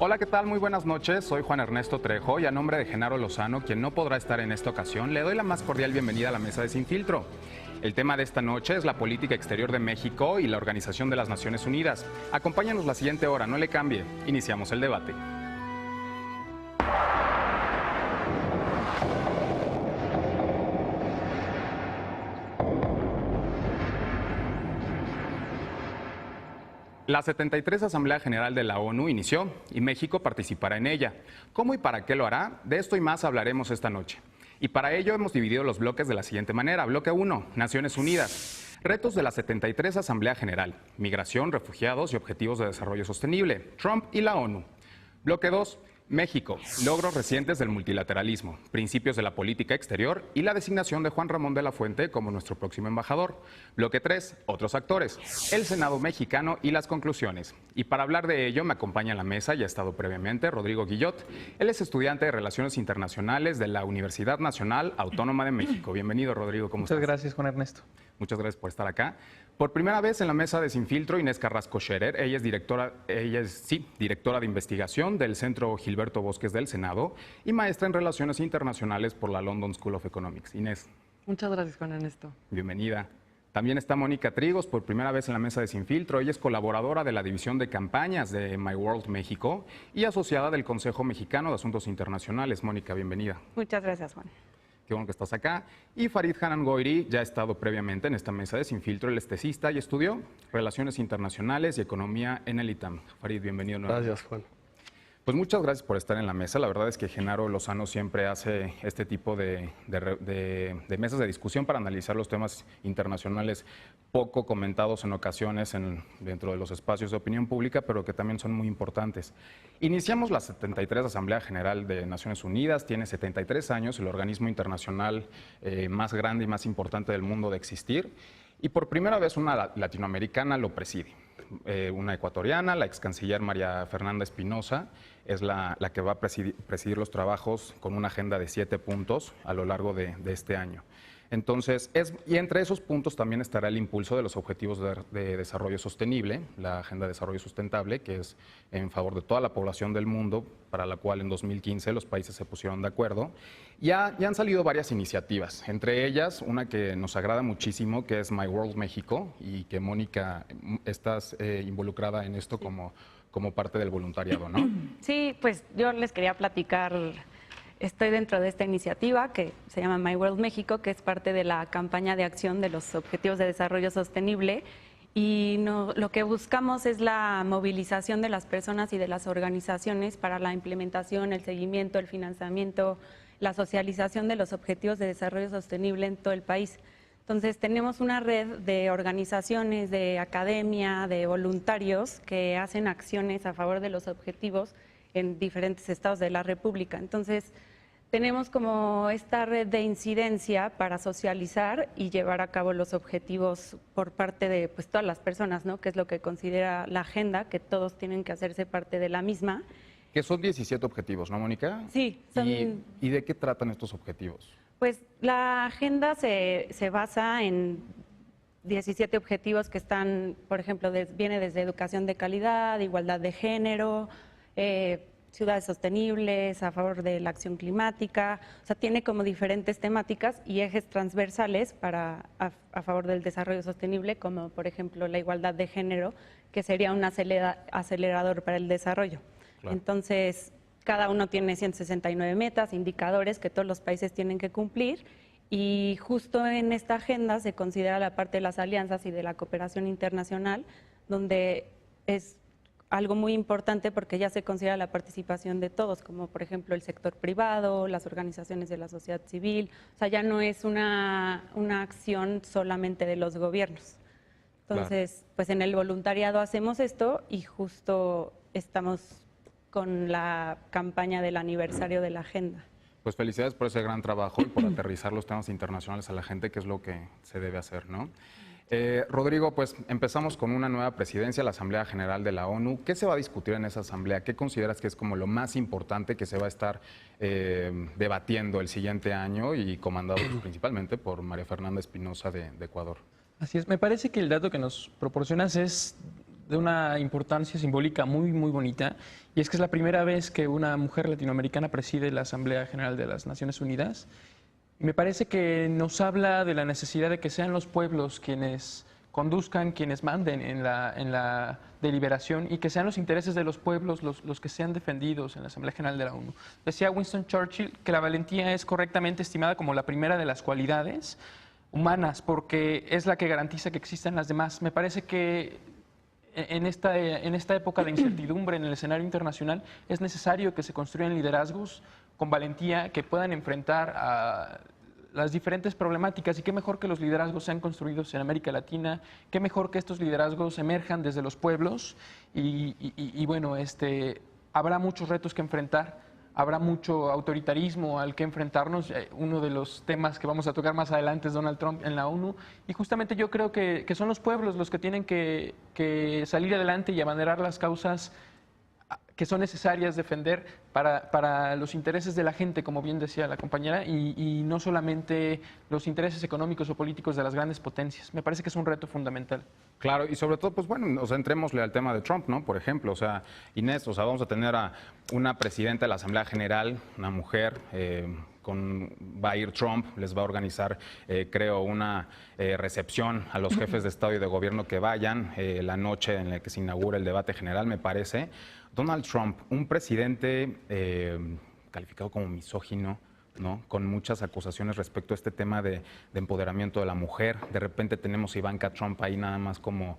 Hola, ¿qué tal? Muy buenas noches. Soy Juan Ernesto Trejo y a nombre de Genaro Lozano, quien no podrá estar en esta ocasión, le doy la más cordial bienvenida a la mesa de Sin Filtro. El tema de esta noche es la política exterior de México y la Organización de las Naciones Unidas. Acompáñanos la siguiente hora, no le cambie. Iniciamos el debate. La 73 Asamblea General de la ONU inició y México participará en ella. ¿Cómo y para qué lo hará? De esto y más hablaremos esta noche. Y para ello hemos dividido los bloques de la siguiente manera. Bloque 1, Naciones Unidas. Retos de la 73 Asamblea General. Migración, refugiados y objetivos de desarrollo sostenible. Trump y la ONU. Bloque 2, México, logros recientes del multilateralismo, principios de la política exterior y la designación de Juan Ramón de la Fuente como nuestro próximo embajador. Bloque 3, otros actores, el Senado mexicano y las conclusiones. Y para hablar de ello me acompaña en la mesa, ya ha estado previamente, Rodrigo Guillot. Él es estudiante de Relaciones Internacionales de la Universidad Nacional Autónoma de México. Bienvenido, Rodrigo, ¿cómo estás? Muchas gracias, Juan Ernesto. Muchas gracias por estar acá. Por primera vez en la mesa de Sin Filtro, Inés Carrasco Scherer. Ella es directora de investigación del Centro Gilberto Bosques del Senado y maestra en Relaciones Internacionales por la London School of Economics. Inés. Muchas gracias, Juan Ernesto. Bienvenida. También está Mónica Trigos, por primera vez en la mesa de Sin Filtro. Ella es colaboradora de la División de Campañas de My World México y asociada del Consejo Mexicano de Asuntos Internacionales. Mónica, bienvenida. Muchas gracias, Juan. Qué bueno que estás acá. Y Farid Hanan Goiri ya ha estado previamente en esta mesa de Sin Filtro. Él es tesista y estudió Relaciones Internacionales y Economía en el ITAM. Farid, bienvenido nuevamente. Gracias, Juan. Pues muchas gracias por estar en la mesa. La verdad es que Genaro Lozano siempre hace este tipo de mesas de discusión para analizar los temas internacionales poco comentados en ocasiones dentro de los espacios de opinión pública, pero que también son muy importantes. Iniciamos la 73 Asamblea General de Naciones Unidas, tiene 73 años, el organismo internacional más grande y más importante del mundo de existir, y por primera vez una latinoamericana lo preside. Una ecuatoriana, la ex canciller María Fernanda Espinosa, es la que va a presidir los trabajos con una agenda de 7 puntos a lo largo de este año. Entonces, y entre esos puntos también estará el impulso de los Objetivos de Desarrollo Sostenible, la Agenda de Desarrollo Sustentable, que es en favor de toda la población del mundo, para la cual en 2015 los países se pusieron de acuerdo. Ya han salido varias iniciativas, entre ellas una que nos agrada muchísimo, que es My World México, y que Mónica, estás involucrada en esto como parte del voluntariado, ¿no? Sí, pues yo les quería platicar. Estoy dentro de esta iniciativa que se llama My World México, que es parte de la campaña de acción de los Objetivos de Desarrollo Sostenible. Y lo que buscamos es la movilización de las personas y de las organizaciones para la implementación, el seguimiento, el financiamiento, la socialización de los Objetivos de Desarrollo Sostenible en todo el país. Entonces, tenemos una red de organizaciones, de academia, de voluntarios que hacen acciones a favor de los objetivos en diferentes estados de la República. Entonces, tenemos como esta red de incidencia para socializar y llevar a cabo los objetivos por parte de todas las personas, ¿no? Que es lo que considera la agenda, que todos tienen que hacerse parte de la misma. Que son 17 objetivos, ¿no, Mónica? Sí. ¿Y de qué tratan estos objetivos? Pues la agenda se basa en 17 objetivos que están, por ejemplo, viene desde educación de calidad, igualdad de género, ciudades sostenibles, a favor de la acción climática. O sea, tiene como diferentes temáticas y ejes transversales a favor del desarrollo sostenible, como por ejemplo la igualdad de género, que sería un acelerador para el desarrollo. Claro. Entonces, cada uno tiene 169 metas, indicadores que todos los países tienen que cumplir, y justo en esta agenda se considera la parte de las alianzas y de la cooperación internacional, donde es algo muy importante porque ya se considera la participación de todos, como por ejemplo el sector privado, las organizaciones de la sociedad civil. O sea, ya no es una acción solamente de los gobiernos. Entonces, claro, pues en el voluntariado hacemos esto y justo estamos con la campaña del aniversario de la agenda. Pues felicidades por ese gran trabajo y por aterrizar los temas internacionales a la gente, que es lo que se debe hacer, ¿no? Rodrigo, pues empezamos con una nueva presidencia, la Asamblea General de la ONU. ¿Qué se va a discutir en esa asamblea? ¿Qué consideras que es como lo más importante que se va a estar debatiendo el siguiente año y comandado principalmente por María Fernanda Espinosa de Ecuador? Así es, me parece que el dato que nos proporcionas es de una importancia simbólica muy, muy bonita, y es que es la primera vez que una mujer latinoamericana preside la Asamblea General de las Naciones Unidas. Me parece que nos habla de la necesidad de que sean los pueblos quienes conduzcan, quienes manden en la deliberación, y que sean los intereses de los pueblos los que sean defendidos en la Asamblea General de la ONU. Decía Winston Churchill que la valentía es correctamente estimada como la primera de las cualidades humanas, porque es la que garantiza que existan las demás. Me parece que en esta época de incertidumbre en el escenario internacional es necesario que se construyan liderazgos con valentía que puedan enfrentar a las diferentes problemáticas, y qué mejor que los liderazgos sean construidos en América Latina, qué mejor que estos liderazgos emerjan desde los pueblos y bueno, habrá muchos retos que enfrentar. Habrá mucho autoritarismo al que enfrentarnos. Uno de los temas que vamos a tocar más adelante es Donald Trump en la ONU. Y justamente yo creo que son los pueblos los que tienen que salir adelante y abanderar las causas que son necesarias defender para los intereses de la gente, como bien decía la compañera, y no solamente los intereses económicos o políticos de las grandes potencias. Me parece que es un reto fundamental. Claro, y sobre todo, pues bueno, o sea, entrémosle al tema de Trump, ¿no? Por ejemplo, o sea, Inés, o sea, vamos a tener a una presidenta de la Asamblea General, una mujer, va a ir Trump, les va a organizar, creo, una recepción a los jefes de Estado y de Gobierno que vayan la noche en la que se inaugura el debate general, me parece. Donald Trump, un presidente calificado como misógino, ¿no? Con muchas acusaciones respecto a este tema de empoderamiento de la mujer. De repente tenemos a Ivanka Trump ahí nada más como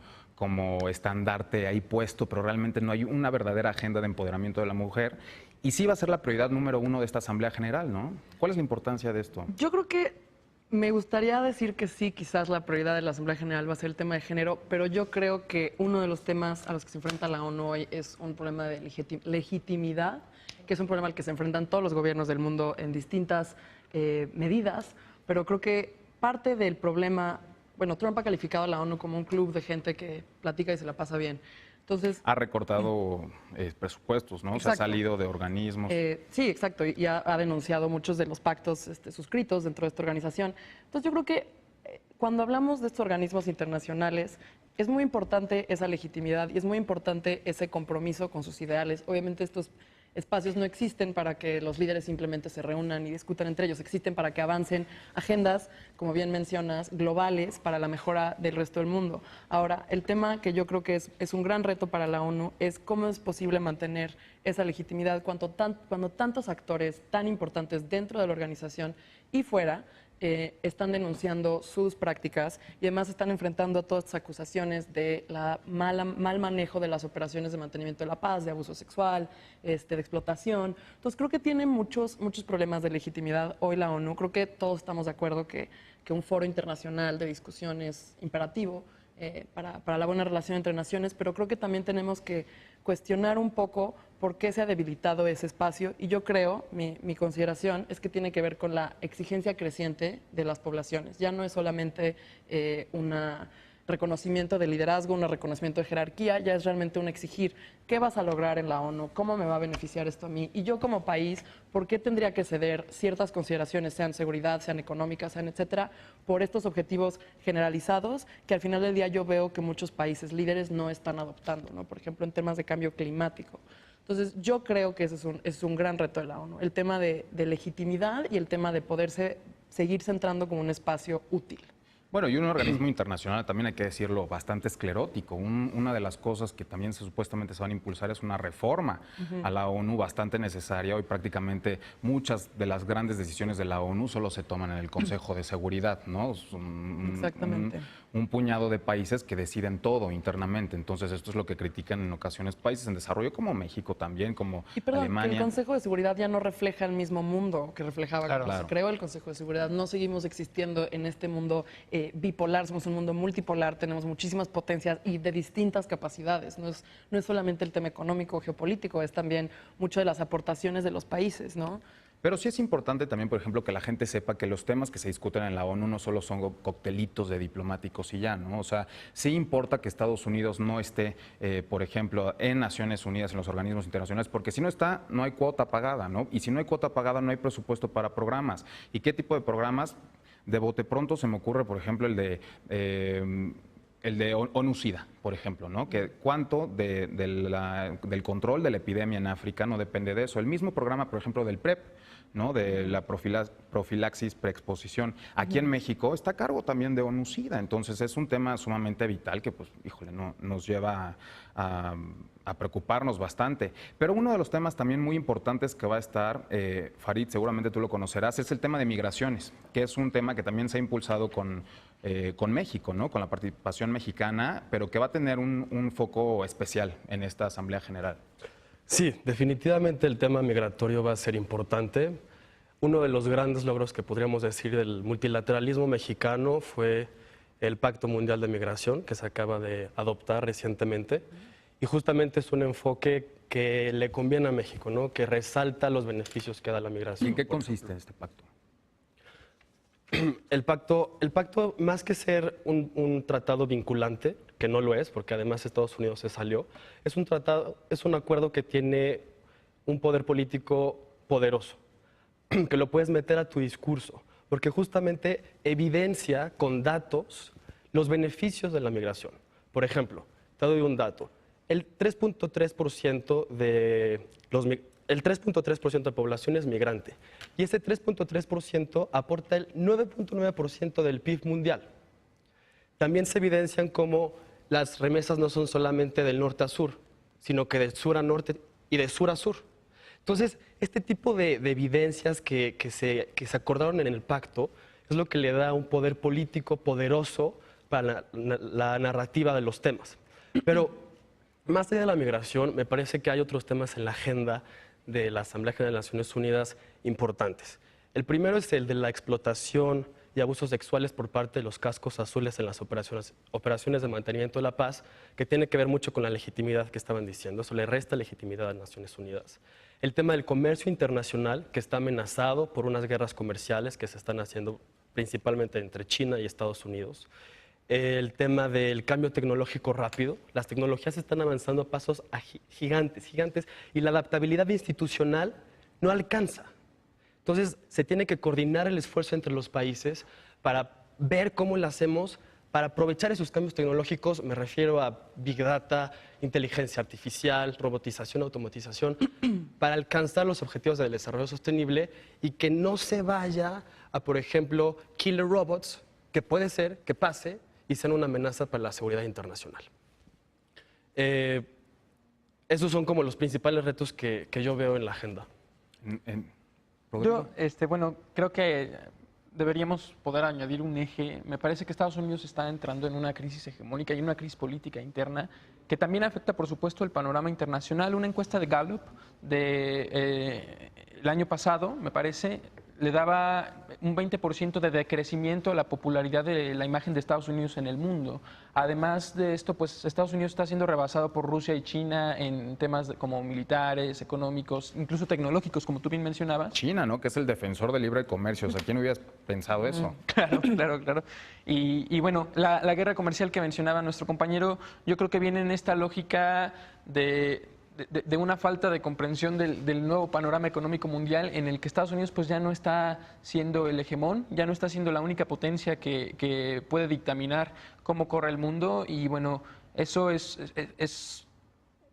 estandarte ahí puesto, pero realmente no hay una verdadera agenda de empoderamiento de la mujer. Y sí va a ser la prioridad número uno de esta Asamblea General, ¿no? ¿Cuál es la importancia de esto? Yo creo que me gustaría decir que sí, quizás la prioridad de la Asamblea General va a ser el tema de género, pero yo creo que uno de los temas a los que se enfrenta la ONU hoy es un problema de legitimidad, que es un problema al que se enfrentan todos los gobiernos del mundo en distintas medidas, pero creo que parte del problema, bueno, Trump ha calificado a la ONU como un club de gente que platica y se la pasa bien. Entonces, ha recortado presupuestos, ¿no? Se ha salido de organismos. Sí, exacto, y ha denunciado muchos de los pactos suscritos dentro de esta organización. Entonces yo creo que cuando hablamos de estos organismos internacionales, es muy importante esa legitimidad y es muy importante ese compromiso con sus ideales. Obviamente estos espacios no existen para que los líderes simplemente se reúnan y discutan entre ellos, existen para que avancen agendas, como bien mencionas, globales para la mejora del resto del mundo. Ahora, el tema que yo creo que es un gran reto para la ONU es cómo es posible mantener esa legitimidad cuando tantos actores tan importantes dentro de la organización y fuera están denunciando sus prácticas y además están enfrentando a todas estas acusaciones de mal manejo de las operaciones de mantenimiento de la paz, de abuso sexual, de explotación. Entonces creo que tiene muchos problemas de legitimidad hoy la ONU. Creo que todos estamos de acuerdo que un foro internacional de discusión es imperativo para la buena relación entre naciones, pero creo que también tenemos que cuestionar un poco por qué se ha debilitado ese espacio, y yo creo, mi consideración es que tiene que ver con la exigencia creciente de las poblaciones. Ya no es solamente un reconocimiento de liderazgo, un reconocimiento de jerarquía, ya es realmente un exigir qué vas a lograr en la ONU, cómo me va a beneficiar esto a mí, y yo como país, por qué tendría que ceder ciertas consideraciones, sean seguridad, sean económicas, sean etcétera, por estos objetivos generalizados que al final del día yo veo que muchos países líderes no están adoptando, ¿no? Por ejemplo, en temas de cambio climático. Entonces, yo creo que ese es un gran reto de la ONU, el tema de legitimidad y el tema de poderse seguir centrando como un espacio útil. Bueno, y un organismo internacional, también hay que decirlo, bastante esclerótico. Una de las cosas que también supuestamente se van a impulsar es una reforma a la ONU bastante necesaria. Hoy prácticamente muchas de las grandes decisiones de la ONU solo se toman en el Consejo de Seguridad, ¿no? Exactamente. Un puñado de países que deciden todo internamente. Entonces, esto es lo que critican en ocasiones países en desarrollo como México también, como Alemania. Que el Consejo de Seguridad ya no refleja el mismo mundo que reflejaba cuando Claro. se creó el Consejo de Seguridad. No seguimos existiendo en este mundo bipolar, somos un mundo multipolar, tenemos muchísimas potencias y de distintas capacidades. No es solamente el tema económico o geopolítico, es también mucho de las aportaciones de los países, ¿no? Pero sí es importante también, por ejemplo, que la gente sepa que los temas que se discuten en la ONU no solo son coctelitos de diplomáticos y ya, ¿no? O sea, sí importa que Estados Unidos no esté, por ejemplo, en Naciones Unidas, en los organismos internacionales, porque si no está, no hay cuota pagada, ¿no? Y si no hay cuota pagada, no hay presupuesto para programas. ¿Y qué tipo de programas? De bote pronto se me ocurre, por ejemplo, el el de ONU-SIDA, por ejemplo, ¿no? Que cuánto del control de la epidemia en África no depende de eso. El mismo programa, por ejemplo, del PrEP, ¿no? De la profilaxis preexposición. Aquí en México está a cargo también de ONU-SIDA, entonces es un tema sumamente vital que, pues, híjole, nos lleva a preocuparnos bastante. Pero uno de los temas también muy importantes que va a estar, Farid, seguramente tú lo conocerás, es el tema de migraciones, que es un tema que también se ha impulsado con México, ¿no? Con la participación mexicana, pero que va a tener un foco especial en esta Asamblea General. Sí, definitivamente el tema migratorio va a ser importante. Uno de los grandes logros que podríamos decir del multilateralismo mexicano fue el Pacto Mundial de Migración, que se acaba de adoptar recientemente. Y justamente es un enfoque que le conviene a México, ¿no? Que resalta los beneficios que da la migración. ¿Y en qué consiste este pacto? El pacto, más que ser un tratado vinculante, que no lo es, porque además Estados Unidos se salió, es un acuerdo que tiene un poder político poderoso, que lo puedes meter a tu discurso, porque justamente evidencia con datos los beneficios de la migración. Por ejemplo, te doy un dato, el 3.3% de población es migrante y ese 3.3% aporta el 9.9% del PIB mundial. También se evidencian cómo las remesas no son solamente del norte a sur, sino que de sur a norte y de sur a sur. Entonces, este tipo de evidencias que se acordaron en el pacto es lo que le da un poder político poderoso para la narrativa de los temas. Pero más allá de la migración, me parece que hay otros temas en la agenda de la Asamblea General de Naciones Unidas importantes. El primero es el de la explotación y abusos sexuales por parte de los cascos azules en las operaciones de mantenimiento de la paz, que tiene que ver mucho con la legitimidad que estaban diciendo. Eso le resta legitimidad a Naciones Unidas. El tema del comercio internacional, que está amenazado por unas guerras comerciales que se están haciendo principalmente entre China y Estados Unidos. El tema del cambio tecnológico rápido. Las tecnologías están avanzando a pasos gigantes, y la adaptabilidad institucional no alcanza. Entonces, se tiene que coordinar el esfuerzo entre los países para ver cómo lo hacemos para aprovechar esos cambios tecnológicos. Me refiero a Big Data, inteligencia artificial, robotización, automatización, para alcanzar los objetivos del desarrollo sostenible y que no se vaya a, por ejemplo, killer robots, que puede ser que pase y sean una amenaza para la seguridad internacional. Esos son como los principales retos que yo veo en la agenda. Yo, bueno, creo que deberíamos poder añadir un eje. Me parece que Estados Unidos está entrando en una crisis hegemónica y una crisis política interna que también afecta, por supuesto, el panorama internacional. Una encuesta de Gallup el año pasado, me parece, le daba un 20% de decrecimiento a la popularidad de la imagen de Estados Unidos en el mundo. Además de esto, pues Estados Unidos está siendo rebasado por Rusia y China en temas como militares, económicos, incluso tecnológicos, como tú bien mencionabas. China, ¿no? Que es el defensor del libre comercio. O sea, ¿quién hubieras pensado eso? Claro. Y bueno, la guerra comercial que mencionaba nuestro compañero, yo creo que viene en esta lógica de una falta de comprensión del nuevo panorama económico mundial en el que Estados Unidos pues ya no está siendo el hegemón, ya no está siendo la única potencia que puede dictaminar cómo corre el mundo y bueno, eso es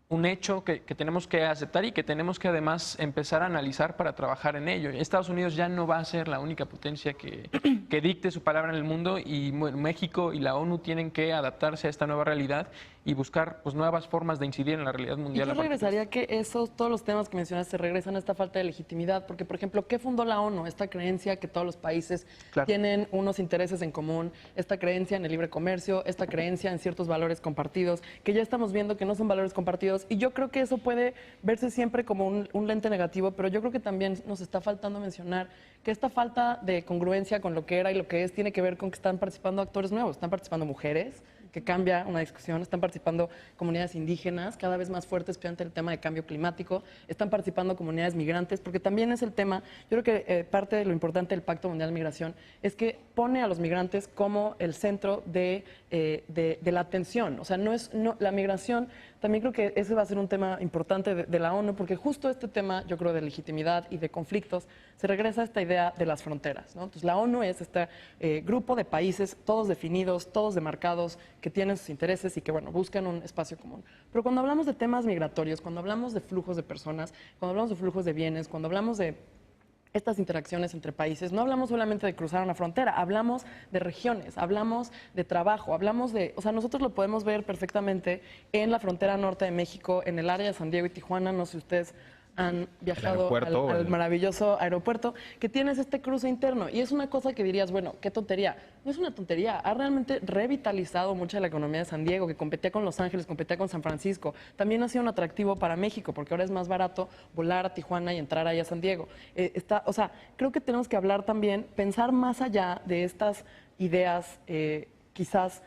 un hecho que tenemos que aceptar y que tenemos que además empezar a analizar para trabajar en ello. Estados Unidos ya no va a ser la única potencia que dicte su palabra en el mundo y bueno, México y la ONU tienen que adaptarse a esta nueva realidad y buscar pues, nuevas formas de incidir en la realidad mundial. Y yo regresaría que todos los temas que mencionaste regresan a esta falta de legitimidad, porque por ejemplo, ¿qué fundó la ONU? Esta creencia que todos los países tienen unos intereses en común, esta creencia en el libre comercio, esta creencia en ciertos valores compartidos, que ya estamos viendo que no son valores compartidos, y yo creo que eso puede verse siempre como un lente negativo, pero yo creo que también nos está faltando mencionar que esta falta de congruencia con lo que era y lo que es tiene que ver con que están participando actores nuevos, están participando mujeres, que cambia una discusión, están participando comunidades indígenas, cada vez más fuertes ante el tema de cambio climático, están participando comunidades migrantes, porque también es el tema, yo creo que parte de lo importante del Pacto Mundial de Migración es que pone a los migrantes como el centro de de la atención. O sea, la migración, también creo que ese va a ser un tema importante de la ONU, porque justo este tema, yo creo, de legitimidad y de conflictos, se regresa a esta idea de las fronteras, ¿no? Entonces, la ONU es este grupo de países, todos definidos, todos demarcados, que tienen sus intereses y que, bueno, buscan un espacio común. Pero cuando hablamos de temas migratorios, cuando hablamos de flujos de personas, cuando hablamos de flujos de bienes, cuando hablamos de estas interacciones entre países, no hablamos solamente de cruzar una frontera, hablamos de regiones, hablamos de trabajo, hablamos de, o sea, nosotros lo podemos ver perfectamente en la frontera norte de México, en el área de San Diego y Tijuana, no sé si ustedes han viajado al maravilloso aeropuerto, que tienes este cruce interno. Y es una cosa que dirías, bueno, qué tontería. No es una tontería, ha realmente revitalizado mucho la economía de San Diego, que competía con Los Ángeles, competía con San Francisco. También ha sido un atractivo para México, porque ahora es más barato volar a Tijuana y entrar ahí a San Diego. O sea, creo que tenemos que hablar también, pensar más allá de estas ideas, quizás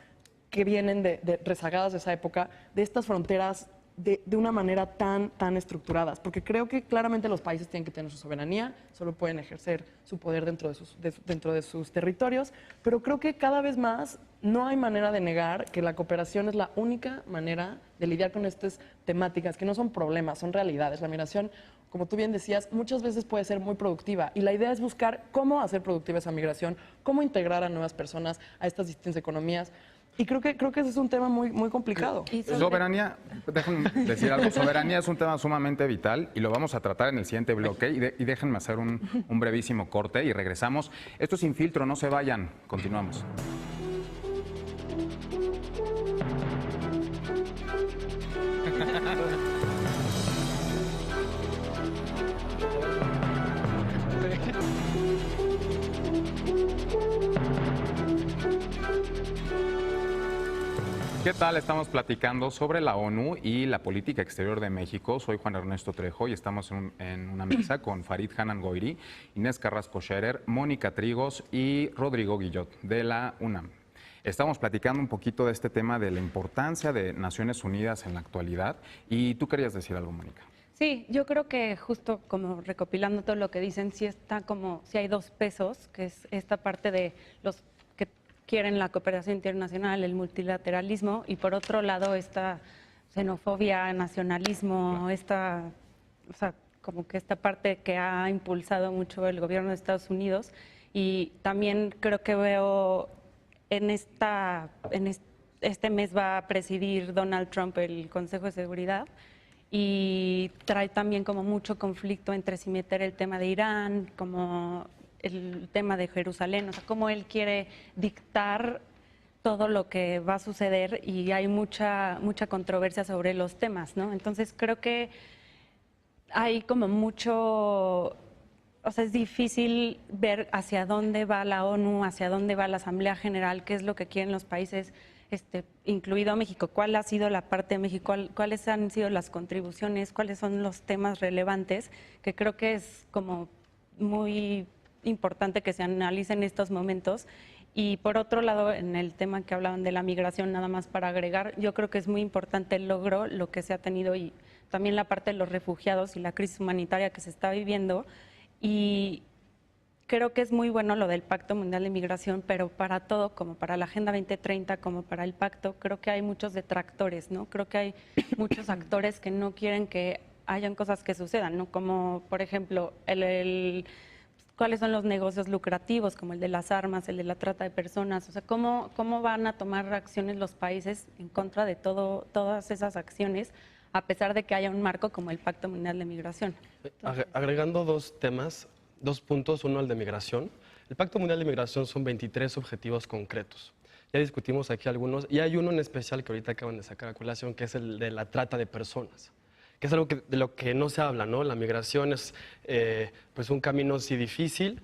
que vienen de rezagadas de esa época, de estas fronteras de una manera tan estructuradas, porque creo que claramente los países tienen que tener su soberanía, solo pueden ejercer su poder dentro de sus territorios, pero creo que cada vez más no hay manera de negar que la cooperación es la única manera de lidiar con estas temáticas, que no son problemas, son realidades. La migración, como tú bien decías, muchas veces puede ser muy productiva y la idea es buscar cómo hacer productiva esa migración, cómo integrar a nuevas personas a estas distintas economías. Y creo que ese es un tema muy complicado. Soberanía, déjenme decir algo, soberanía es un tema sumamente vital y lo vamos a tratar en el siguiente bloque y déjenme hacer un brevísimo corte y regresamos. Esto es Sin Filtro, no se vayan, continuamos. ¿Qué tal? Estamos platicando sobre la ONU y la política exterior de México. Soy Juan Ernesto Trejo y estamos en una mesa con Farid Hanan Goiri, Inés Carrasco Scherer, Mónica Trigos y Rodrigo Guillot de la UNAM. Estamos platicando un poquito de este tema de la importancia de Naciones Unidas en la actualidad y tú querías decir algo, Mónica. Sí, yo creo que justo como recopilando todo lo que dicen, sí hay dos pesos, que es esta parte de los que quieren la cooperación internacional, el multilateralismo, y por otro lado esta xenofobia, nacionalismo, como que esta parte que ha impulsado mucho el gobierno de Estados Unidos. Y también creo que veo este mes va a presidir Donald Trump el Consejo de Seguridad y trae también como mucho conflicto entre si meter el tema de Irán, como el tema de Jerusalén, o sea, cómo él quiere dictar todo lo que va a suceder y hay mucha controversia sobre los temas, ¿no? Entonces creo que hay como mucho, o sea, es difícil ver hacia dónde va la ONU, hacia dónde va la Asamblea General, qué es lo que quieren los países, incluido México, cuál ha sido la parte de México, cuáles han sido las contribuciones, cuáles son los temas relevantes, que creo que es como muy importante que se analicen en estos momentos. Y por otro lado, en el tema que hablaban de la migración, nada más para agregar, yo creo que es muy importante el logro, lo que se ha tenido y también la parte de los refugiados y la crisis humanitaria que se está viviendo. Y creo que es muy bueno lo del Pacto Mundial de Migración, pero para todo, como para la Agenda 2030, como para el pacto, creo que hay muchos detractores, ¿no? Creo que hay muchos actores que no quieren que hayan cosas que sucedan, ¿no? Como, por ejemplo, cuáles son los negocios lucrativos, como el de las armas, el de la trata de personas, o sea, cómo van a tomar acciones los países en contra de todas esas acciones, a pesar de que haya un marco como el Pacto Mundial de Migración. Entonces, agregando dos temas, 2 puntos, uno el de migración. El Pacto Mundial de Migración son 23 objetivos concretos. Ya discutimos aquí algunos, y hay uno en especial que ahorita acaban de sacar a colación, que es el de la trata de personas, que es algo de lo que no se habla, ¿no? La migración es pues un camino sí difícil,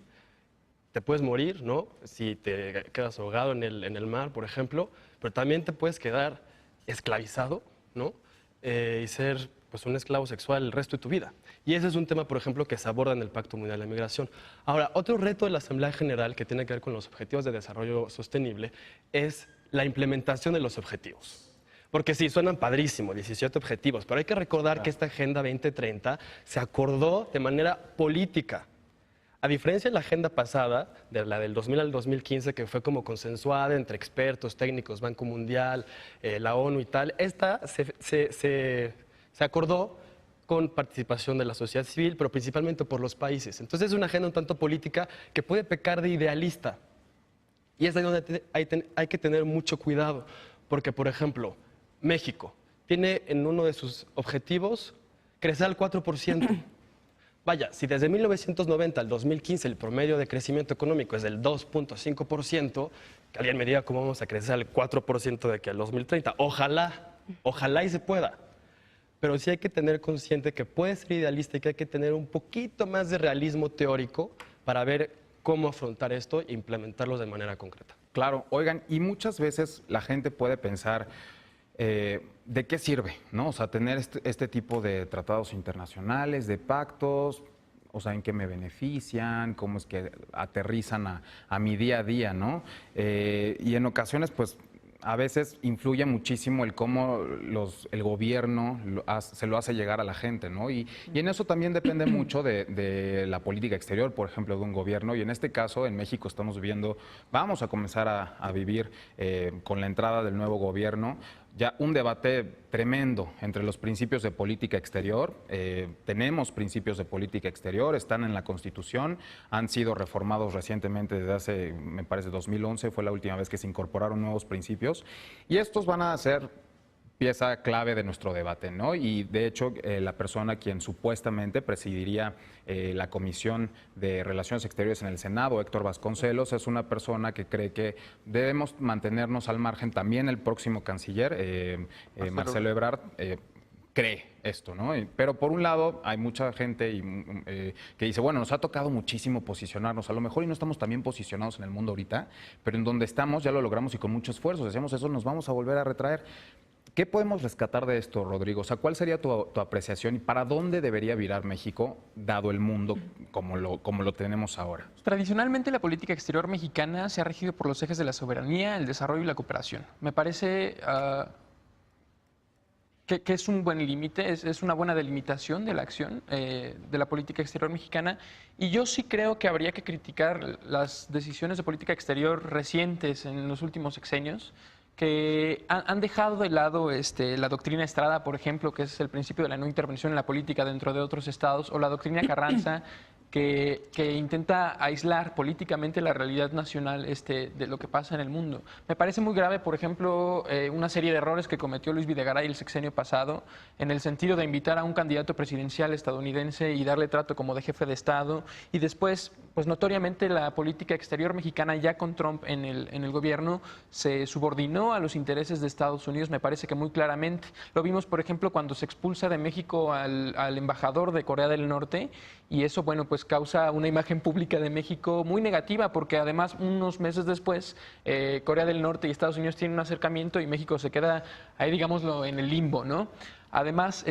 te puedes morir, ¿no? Si te quedas ahogado en el mar, por ejemplo, pero también te puedes quedar esclavizado, ¿no? Y ser pues un esclavo sexual el resto de tu vida. Y ese es un tema, por ejemplo, que se aborda en el Pacto Mundial de Migración. Ahora, otro reto de la Asamblea General que tiene que ver con los Objetivos de Desarrollo Sostenible es la implementación de los objetivos. Porque sí, suenan padrísimo, 17 objetivos, pero hay que recordar que esta Agenda 2030 se acordó de manera política. A diferencia de la agenda pasada, de la del 2000 al 2015, que fue como consensuada entre expertos, técnicos, Banco Mundial, la ONU y tal, esta se acordó con participación de la sociedad civil, pero principalmente por los países. Entonces es una agenda un tanto política que puede pecar de idealista. Y es ahí donde hay que tener mucho cuidado, porque, por ejemplo, México tiene en uno de sus objetivos crecer al 4%. Vaya, si desde 1990 al 2015 el promedio de crecimiento económico es del 2.5%, que alguien me diga cómo vamos a crecer al 4% de aquí al 2030. Ojalá y se pueda. Pero sí hay que tener consciente que puede ser idealista y que hay que tener un poquito más de realismo teórico para ver cómo afrontar esto e implementarlo de manera concreta. Claro, oigan, y muchas veces la gente puede pensar, ¿de qué sirve, no? O sea, tener este tipo de tratados internacionales, de pactos, o sea, ¿en qué me benefician? ¿Cómo es que aterrizan a mi día a día, no? Y en ocasiones, pues, a veces influye muchísimo el cómo el gobierno se lo hace llegar a la gente, ¿no? Y en eso también depende mucho de la política exterior, por ejemplo, de un gobierno. Y en este caso, en México vamos a comenzar a vivir con la entrada del nuevo gobierno, ya un debate tremendo entre los principios de política exterior. Tenemos principios de política exterior, están en la Constitución, han sido reformados recientemente desde hace, me parece, 2011, fue la última vez que se incorporaron nuevos principios, y estos van a ser pieza clave de nuestro debate, ¿no? Y de hecho, la persona quien supuestamente presidiría la Comisión de Relaciones Exteriores en el Senado, Héctor Vasconcelos, es una persona que cree que debemos mantenernos al margen. También el próximo canciller, Marcelo Ebrard, cree esto, ¿no? Pero por un lado hay mucha gente que dice, bueno, nos ha tocado muchísimo posicionarnos, a lo mejor y no estamos tan bien posicionados en el mundo ahorita, pero en donde estamos ya lo logramos y con mucho esfuerzo. Si hacemos eso, nos vamos a volver a retraer. ¿Qué podemos rescatar de esto, Rodrigo? O sea, ¿cuál sería tu apreciación y para dónde debería virar México, dado el mundo como lo tenemos ahora? Tradicionalmente la política exterior mexicana se ha regido por los ejes de la soberanía, el desarrollo y la cooperación. Me parece que es un buen límite, es una buena delimitación de la acción de la política exterior mexicana. Y yo sí creo que habría que criticar las decisiones de política exterior recientes en los últimos sexenios, que han dejado de lado la doctrina Estrada, por ejemplo, que es el principio de la no intervención en la política dentro de otros estados, o la doctrina Carranza, que intenta aislar políticamente la realidad nacional de lo que pasa en el mundo. Me parece muy grave, por ejemplo, una serie de errores que cometió Luis Videgaray el sexenio pasado, en el sentido de invitar a un candidato presidencial estadounidense y darle trato como de jefe de Estado, y después, pues notoriamente la política exterior mexicana, ya con Trump en el gobierno, se subordinó a los intereses de Estados Unidos, me parece que muy claramente. Lo vimos, por ejemplo, cuando se expulsa de México al embajador de Corea del Norte, y eso, bueno, pues causa una imagen pública de México muy negativa, porque además unos meses después Corea del Norte y Estados Unidos tienen un acercamiento y México se queda ahí, digámoslo, en el limbo, ¿no? Además,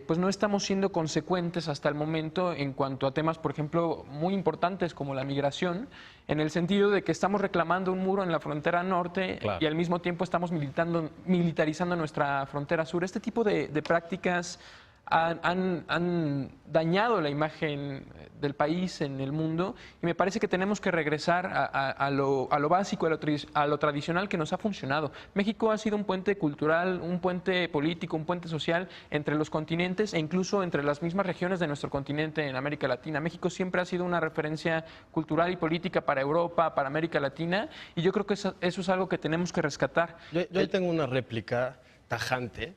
pues no estamos siendo consecuentes hasta el momento en cuanto a temas, por ejemplo, muy importantes como la migración, en el sentido de que estamos reclamando un muro en la frontera norte, claro, y al mismo tiempo estamos militarizando nuestra frontera sur. Este tipo de prácticas han dañado la imagen del país en el mundo, y me parece que tenemos que regresar a lo básico, a lo tradicional que nos ha funcionado. México ha sido un puente cultural, un puente político, un puente social entre los continentes e incluso entre las mismas regiones de nuestro continente en América Latina. México siempre ha sido una referencia cultural y política para Europa, para América Latina, y yo creo que eso es algo que tenemos que rescatar. Yo tengo una réplica tajante.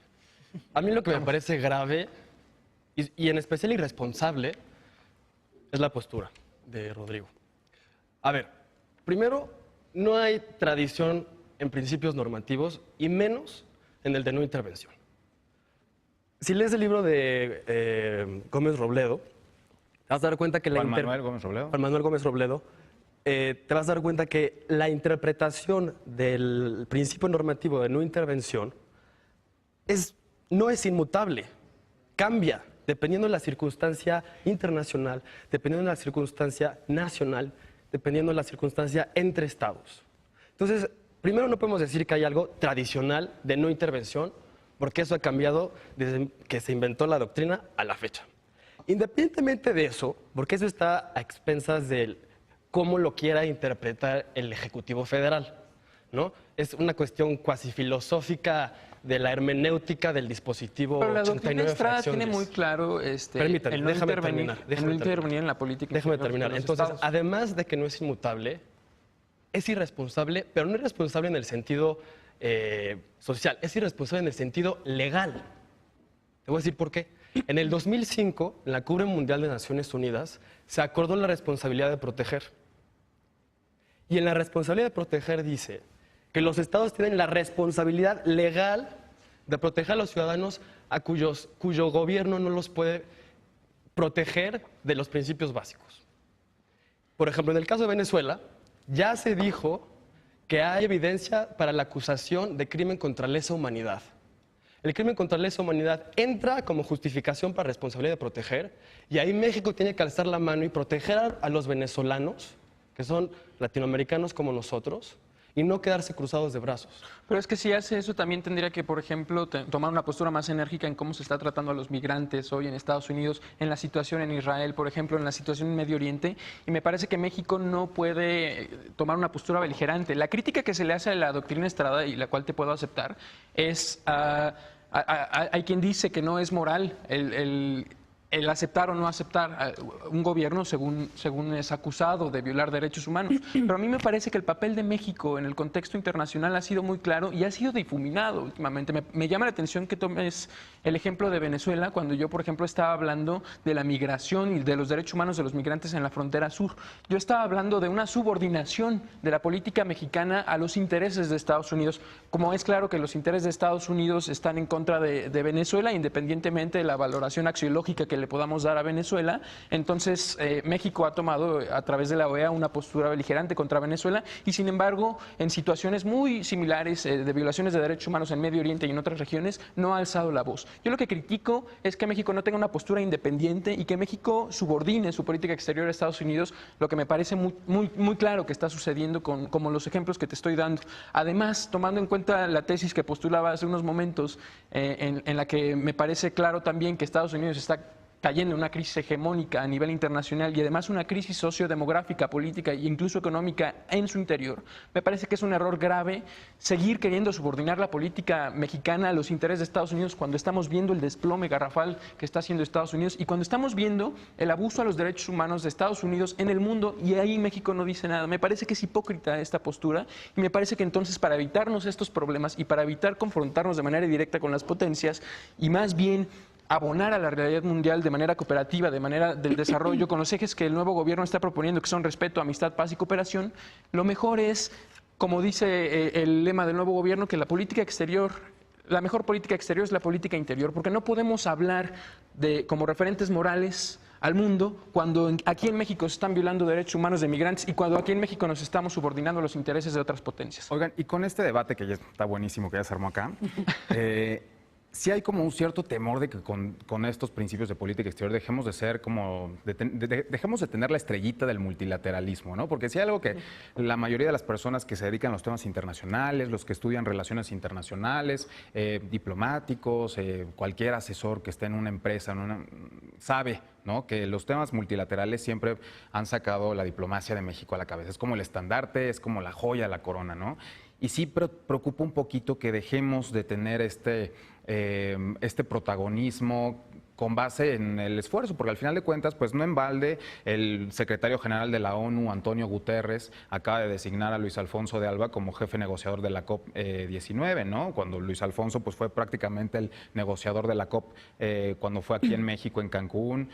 A mí lo que me parece grave y en especial irresponsable es la postura de Rodrigo. A ver, primero, no hay tradición en principios normativos y menos en el de no intervención. Si lees el libro de Gómez Robledo, te vas a dar cuenta que Juan Manuel Gómez Robledo, te vas a dar cuenta que la interpretación del principio normativo de no intervención no es inmutable, cambia dependiendo de la circunstancia internacional, dependiendo de la circunstancia nacional, dependiendo de la circunstancia entre estados. Entonces, primero no podemos decir que hay algo tradicional de no intervención, porque eso ha cambiado desde que se inventó la doctrina a la fecha. Independientemente de eso, porque eso está a expensas de cómo lo quiera interpretar el Ejecutivo Federal, ¿no? Es una cuestión cuasi filosófica de la hermenéutica del dispositivo Pero la doctrina 89 Estrada fracción tiene 10. muy claro Permítame, el no déjame intervenir, terminar, el no intervenir en la política. Déjame exterior de terminar. los Entonces, estados. además de que no es inmutable, es irresponsable, pero no irresponsable en el sentido social, es irresponsable en el sentido legal. Te voy a decir por qué. En el 2005, en la Cumbre Mundial de Naciones Unidas, se acordó la responsabilidad de proteger. Y en la responsabilidad de proteger dice que los estados tienen la responsabilidad legal de proteger a los ciudadanos a cuyo gobierno no los puede proteger de los principios básicos. Por ejemplo, en el caso de Venezuela, ya se dijo que hay evidencia para la acusación de crimen contra lesa humanidad. El crimen contra lesa humanidad entra como justificación para responsabilidad de proteger y ahí México tiene que alzar la mano y proteger a los venezolanos, que son latinoamericanos como nosotros, y no quedarse cruzados de brazos. Pero es que si hace eso también tendría que, por ejemplo, tomar una postura más enérgica en cómo se está tratando a los migrantes hoy en Estados Unidos, en la situación en Israel, por ejemplo, en la situación en Medio Oriente. Y me parece que México no puede tomar una postura beligerante. La crítica que se le hace a la doctrina Estrada, y la cual te puedo aceptar, es... hay quien dice que no es moral el aceptar o no aceptar un gobierno según es acusado de violar derechos humanos. Pero a mí me parece que el papel de México en el contexto internacional ha sido muy claro y ha sido difuminado últimamente. Me llama la atención que tomes el ejemplo de Venezuela cuando yo, por ejemplo, estaba hablando de la migración y de los derechos humanos de los migrantes en la frontera sur. Yo estaba hablando de una subordinación de la política mexicana a los intereses de Estados Unidos. Como es claro que los intereses de Estados Unidos están en contra de Venezuela, independientemente de la valoración axiológica que le podamos dar a Venezuela, entonces México ha tomado a través de la OEA una postura beligerante contra Venezuela y sin embargo en situaciones muy similares de violaciones de derechos humanos en Medio Oriente y en otras regiones no ha alzado la voz. Yo lo que critico es que México no tenga una postura independiente y que México subordine su política exterior a Estados Unidos, lo que me parece muy claro que está sucediendo como los ejemplos que te estoy dando. Además, tomando en cuenta la tesis que postulaba hace unos momentos, en la que me parece claro también que Estados Unidos está cayendo en una crisis hegemónica a nivel internacional y además una crisis sociodemográfica, política e incluso económica en su interior, me parece que es un error grave seguir queriendo subordinar la política mexicana a los intereses de Estados Unidos cuando estamos viendo el desplome garrafal que está haciendo Estados Unidos y cuando estamos viendo el abuso a los derechos humanos de Estados Unidos en el mundo y ahí México no dice nada. Me parece que es hipócrita esta postura y me parece que entonces para evitarnos estos problemas y para evitar confrontarnos de manera directa con las potencias y más bien abonar a la realidad mundial de manera cooperativa, de manera del desarrollo, con los ejes que el nuevo gobierno está proponiendo, que son respeto, amistad, paz y cooperación, lo mejor es, como dice el lema del nuevo gobierno, que la política exterior, la mejor política exterior es la política interior, porque no podemos hablar como referentes morales al mundo cuando aquí en México se están violando derechos humanos de migrantes y cuando aquí en México nos estamos subordinando a los intereses de otras potencias. Oigan, y con este debate que ya está buenísimo, que ya se armó acá, sí hay como un cierto temor de que con estos principios de política exterior dejemos de ser como, dejemos de tener la estrellita del multilateralismo, ¿no? Porque sí hay algo que la mayoría de las personas que se dedican a los temas internacionales, los que estudian relaciones internacionales, diplomáticos, cualquier asesor que esté en una empresa, sabe, ¿no? Que los temas multilaterales siempre han sacado la diplomacia de México a la cabeza. Es como el estandarte, es como la joya, la corona, ¿no? Y sí preocupa un poquito que dejemos de tener este protagonismo con base en el esfuerzo, porque al final de cuentas, pues no en balde, el secretario general de la ONU, Antonio Guterres, acaba de designar a Luis Alfonso de Alba como jefe negociador de la COP19, ¿no? Cuando Luis Alfonso pues, fue prácticamente el negociador de la COP cuando fue aquí en México, en Cancún,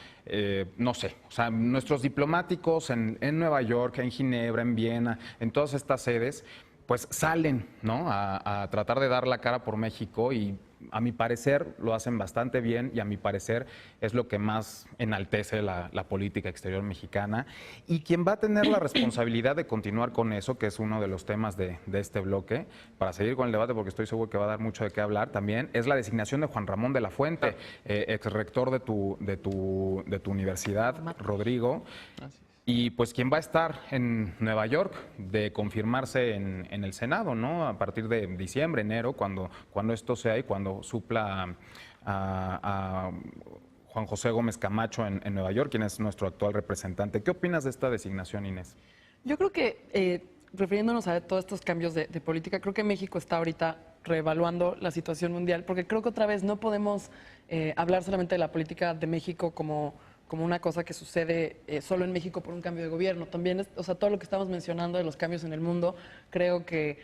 no sé, o sea, nuestros diplomáticos en Nueva York, en Ginebra, en Viena, en todas estas sedes, pues salen, ¿no? a tratar de dar la cara por México y a mi parecer lo hacen bastante bien y a mi parecer es lo que más enaltece la política exterior mexicana. Y quien va a tener la responsabilidad de continuar con eso, que es uno de los temas de este bloque, para seguir con el debate, porque estoy seguro que va a dar mucho de qué hablar también, es la designación de Juan Ramón de la Fuente, ex rector de tu universidad, Rodrigo. Y pues quien va a estar en Nueva York de confirmarse en el Senado, ¿no? A partir de diciembre, enero, cuando esto sea y cuando supla a Juan José Gómez Camacho en Nueva York, quien es nuestro actual representante. ¿Qué opinas de esta designación, Inés? Yo creo que, refiriéndonos a todos estos cambios de política, creo que México está ahorita reevaluando la situación mundial, porque creo que otra vez no podemos hablar solamente de la política de México como una cosa que sucede solo en México por un cambio de gobierno. También, o sea, todo lo que estamos mencionando de los cambios en el mundo, creo que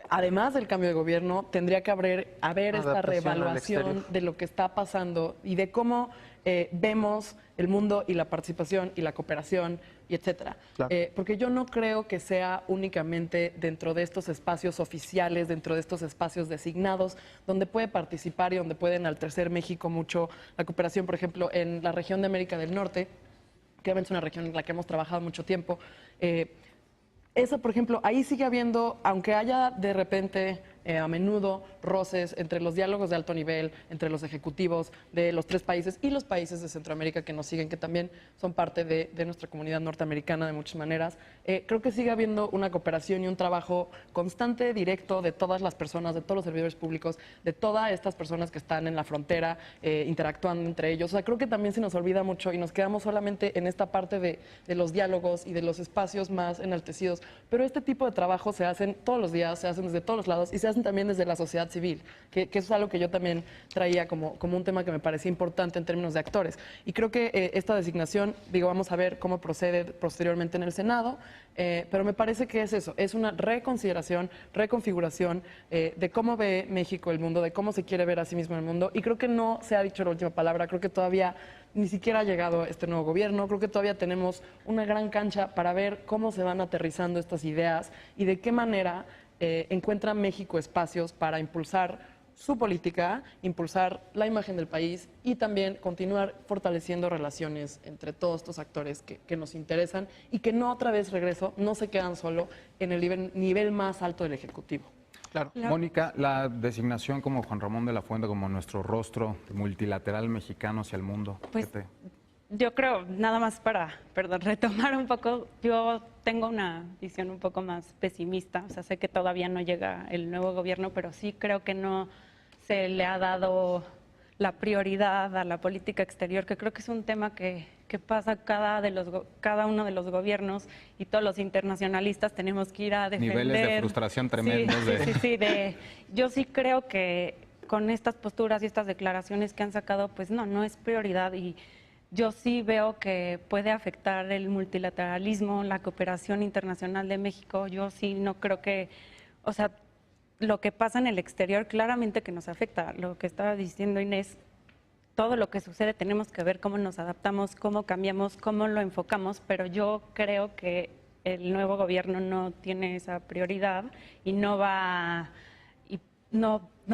además del cambio de gobierno, tendría que haber esta reevaluación de lo que está pasando y de cómo vemos el mundo y la participación y la cooperación y etcétera. Claro. Porque yo no creo que sea únicamente dentro de estos espacios oficiales, dentro de estos espacios designados, donde puede participar y donde puede enaltecer México mucho la cooperación, por ejemplo, en la región de América del Norte, que obviamente es una región en la que hemos trabajado mucho tiempo. Eso, por ejemplo, ahí sigue habiendo, aunque haya de repente a menudo roces entre los diálogos de alto nivel, entre los ejecutivos de los 3 países y los países de Centroamérica que nos siguen, que también son parte de nuestra comunidad norteamericana de muchas maneras. Creo que sigue habiendo una cooperación y un trabajo constante, directo de todas las personas, de todos los servidores públicos, de todas estas personas que están en la frontera, interactuando entre ellos. O sea, creo que también se nos olvida mucho y nos quedamos solamente en esta parte de los diálogos y de los espacios más enaltecidos. Pero este tipo de trabajo se hacen todos los días, se hacen desde todos los lados y se hacen también desde la sociedad civil, que eso es algo que yo también traía como un tema que me parecía importante en términos de actores. Y creo que esta designación, digo, vamos a ver cómo procede posteriormente en el Senado, pero me parece que es eso, es una reconsideración, reconfiguración de cómo ve México el mundo, de cómo se quiere ver a sí mismo el mundo, y creo que no se ha dicho la última palabra, creo que todavía ni siquiera ha llegado este nuevo gobierno, creo que todavía tenemos una gran cancha para ver cómo se van aterrizando estas ideas y de qué manera encuentra México espacios para impulsar su política, impulsar la imagen del país y también continuar fortaleciendo relaciones entre todos estos actores que nos interesan y que no, otra vez regreso, no se quedan solo en el nivel más alto del Ejecutivo. Claro. Mónica, la designación como Juan Ramón de la Fuente, como nuestro rostro multilateral mexicano hacia el mundo. Pues, yo creo, nada más para, retomar un poco, yo tengo una visión un poco más pesimista, o sea, sé que todavía no llega el nuevo gobierno, pero sí creo que no se le ha dado la prioridad a la política exterior, que creo que es un tema que pasa cada uno de los gobiernos y todos los internacionalistas tenemos que ir a defender. Niveles de frustración tremendos. Sí, yo sí creo que con estas posturas y estas declaraciones que han sacado, pues no es prioridad y yo sí veo que puede afectar el multilateralismo, la cooperación internacional de México. Yo sí no creo que, o sea, lo que pasa en el exterior claramente que nos afecta. Lo que estaba diciendo Inés, todo lo que sucede tenemos que ver cómo nos adaptamos, cómo cambiamos, cómo lo enfocamos, pero yo creo que el nuevo gobierno no tiene esa prioridad y no va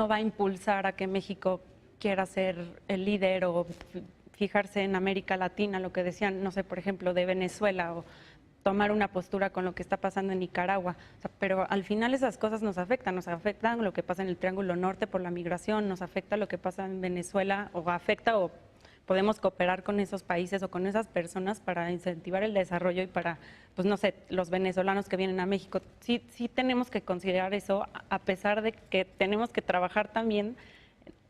a impulsar a que México quiera ser el líder o fijarse en América Latina, lo que decían, no sé, por ejemplo, de Venezuela o tomar una postura con lo que está pasando en Nicaragua. O sea, pero al final esas cosas nos afectan lo que pasa en el Triángulo Norte por la migración, nos afecta lo que pasa en Venezuela o podemos cooperar con esos países o con esas personas para incentivar el desarrollo y para, pues no sé, los venezolanos que vienen a México. Sí tenemos que considerar eso, a pesar de que tenemos que trabajar también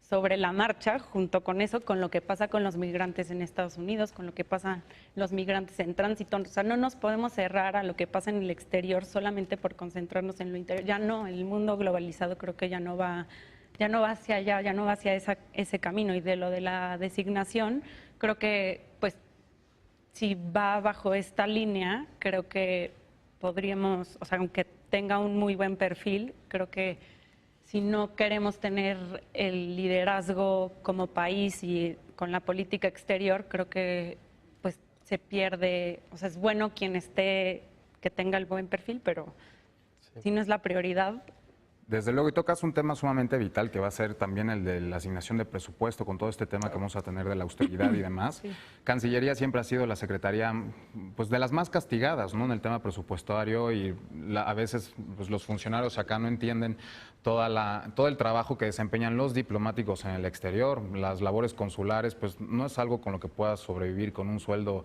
sobre la marcha, junto con eso, con lo que pasa con los migrantes en Estados Unidos, con lo que pasa los migrantes en tránsito. O sea, no nos podemos cerrar a lo que pasa en el exterior solamente por concentrarnos en lo interior. Ya no, el mundo globalizado creo que ya no va hacia allá, ya no va hacia ese camino. Y de lo de la designación, creo que, pues, si va bajo esta línea, creo que podríamos, o sea, aunque tenga un muy buen perfil, creo que si no queremos tener el liderazgo como país y con la política exterior, creo que pues se pierde, o sea, es bueno que tenga el buen perfil, pero si no es la prioridad. Desde luego, y tocas un tema sumamente vital que va a ser también el de la asignación de presupuesto con todo este tema que vamos a tener de la austeridad y demás. Sí. Cancillería siempre ha sido la secretaría pues, de las más castigadas, ¿no?, en el tema presupuestario y a veces pues, los funcionarios acá no entienden todo el trabajo que desempeñan los diplomáticos en el exterior, las labores consulares, pues no es algo con lo que puedas sobrevivir con un sueldo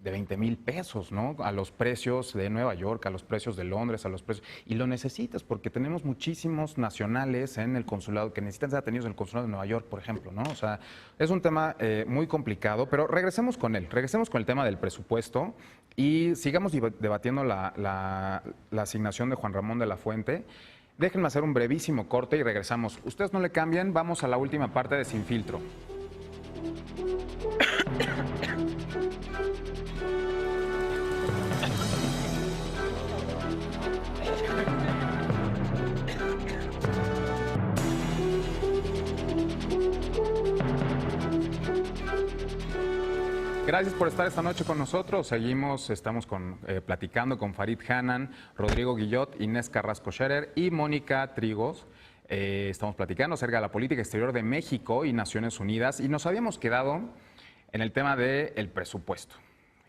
de 20,000 pesos, ¿no? A los precios de Nueva York, a los precios de Londres, a los precios... Y lo necesitas porque tenemos muchísimos nacionales en el consulado que necesitan ser atendidos en el consulado de Nueva York, por ejemplo, ¿no? O sea, es un tema muy complicado, pero regresemos con él, regresemos con el tema del presupuesto y sigamos debatiendo la asignación de Juan Ramón de la Fuente. Déjenme hacer un brevísimo corte y regresamos. Ustedes no le cambien, vamos a la última parte de Sin Filtro. Gracias por estar esta noche con nosotros. Estamos platicando con Farid Hanan, Rodrigo Guillot, Inés Carrasco Scherer y Mónica Trigos. Estamos platicando acerca de la política exterior de México y Naciones Unidas y nos habíamos quedado en el tema del presupuesto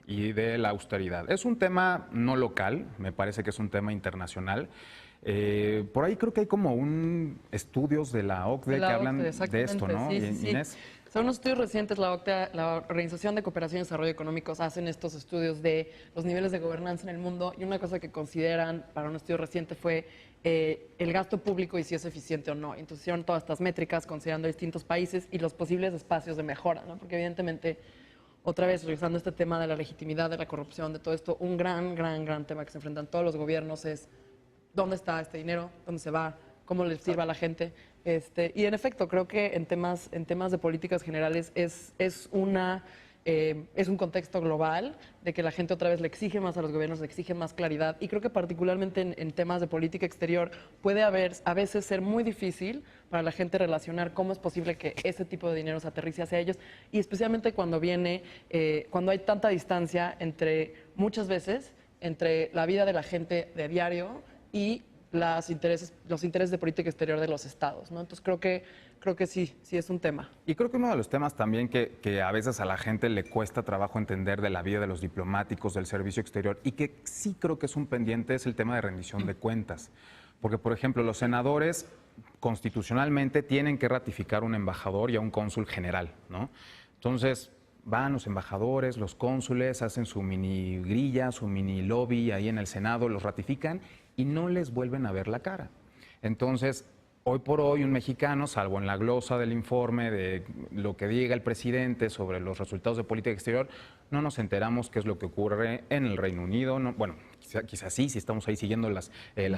y de la austeridad. Es un tema no local, me parece que es un tema internacional. Por ahí creo que hay como estudios de la OCDE que hablan de esto, ¿no? Sí. Inés. Son unos estudios recientes, la OCDE, la Organización de Cooperación y Desarrollo Económicos, hacen estos estudios de los niveles de gobernanza en el mundo y una cosa que consideran para un estudio reciente fue el gasto público y si es eficiente o no. Entonces hicieron todas estas métricas considerando distintos países y los posibles espacios de mejora, ¿no? Porque evidentemente, otra vez, regresando a este tema de la legitimidad, de la corrupción, de todo esto, un gran tema que se enfrentan todos los gobiernos es dónde está este dinero, dónde se va, cómo le sirve a la gente. Y en efecto, creo que en temas de políticas generales es un contexto global de que la gente otra vez le exige más a los gobiernos, le exige más claridad. Y creo que particularmente en temas de política exterior puede a veces ser muy difícil para la gente relacionar cómo es posible que ese tipo de dinero se aterrice hacia ellos. Y especialmente cuando cuando hay tanta distancia muchas veces, entre la vida de la gente de diario y los intereses de política exterior de los estados, ¿no? Entonces creo que sí es un tema. Y creo que uno de los temas también que a veces a la gente le cuesta trabajo entender de la vida de los diplomáticos, del servicio exterior, y que sí creo que es un pendiente, es el tema de rendición de cuentas. Porque, por ejemplo, los senadores constitucionalmente tienen que ratificar un embajador y a un cónsul general, ¿no? Entonces, van los embajadores, los cónsules, hacen su mini grilla, su mini lobby ahí en el Senado, los ratifican y no les vuelven a ver la cara. Entonces, hoy por hoy un mexicano, salvo en la glosa del informe de lo que diga el presidente sobre los resultados de política exterior, no nos enteramos qué es lo que ocurre en el Reino Unido. No, bueno, quizás sí, si estamos ahí siguiendo las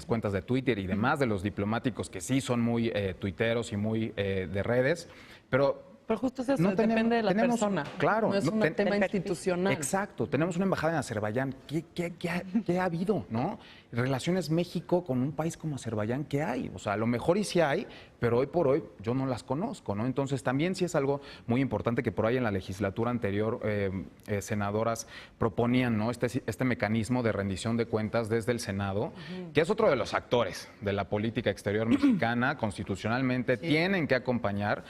cuentas de Twitter y demás de los diplomáticos que sí son muy tuiteros y muy de redes, pero justo es eso, depende de la persona. Claro. No es un tema institucional. Exacto. Tenemos una embajada en Azerbaiyán. ¿Qué ha habido, no? Relaciones México con un país como Azerbaiyán, ¿qué hay? O sea, a lo mejor y sí hay, pero hoy por hoy yo no las conozco, ¿no? Entonces también sí es algo muy importante que por ahí en la legislatura anterior senadoras proponían, ¿no? Este mecanismo de rendición de cuentas desde el Senado, que es otro de los actores de la política exterior mexicana, constitucionalmente tienen que acompañar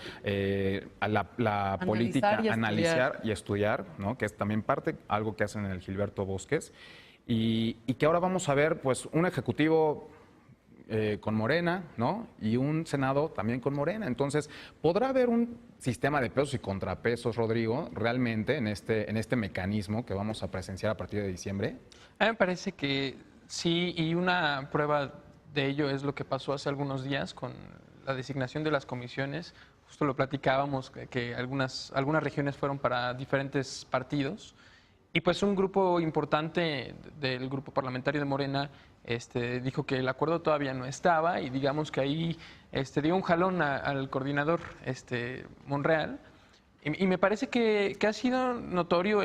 a la política, analizar y estudiar, ¿no? Que es también parte, algo que hacen en el Gilberto Bosques. Y que ahora vamos a ver, pues, un ejecutivo con Morena, ¿no? Y un Senado también con Morena. Entonces, ¿podrá haber un sistema de pesos y contrapesos, Rodrigo, realmente en este mecanismo que vamos a presenciar a partir de diciembre? A mí me parece que sí, y una prueba de ello es lo que pasó hace algunos días con la designación de las comisiones. Justo lo platicábamos, que algunas regiones fueron para diferentes partidos. Y pues un grupo importante del grupo parlamentario de Morena dijo que el acuerdo todavía no estaba y digamos que ahí dio un jalón al coordinador Monreal. Y me parece que ha sido notorio